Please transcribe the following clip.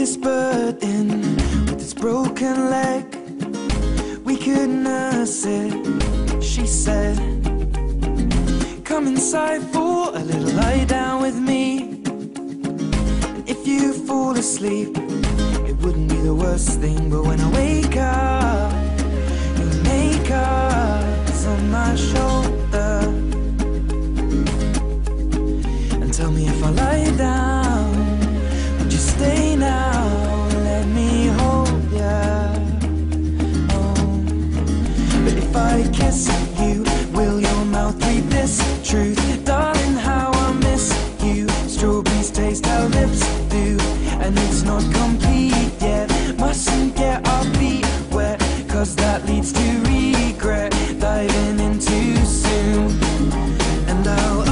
this bird in with its broken leg. We could nurse it, she said. Come inside for a little lie down with me. And if you fall asleep, it wouldn't be the worst thing. But when I wake up, your makeup is on my shoulder. And tell me if I lie down, would you stay now? Let me hold ya. Oh. But if I kiss you, will your mouth read this truth? Darling, how I miss you. Strawberries taste how lips do, and it's not complete yet. Mustn't get our feet wet, cause that leads to regret. Diving in too soon, and I'll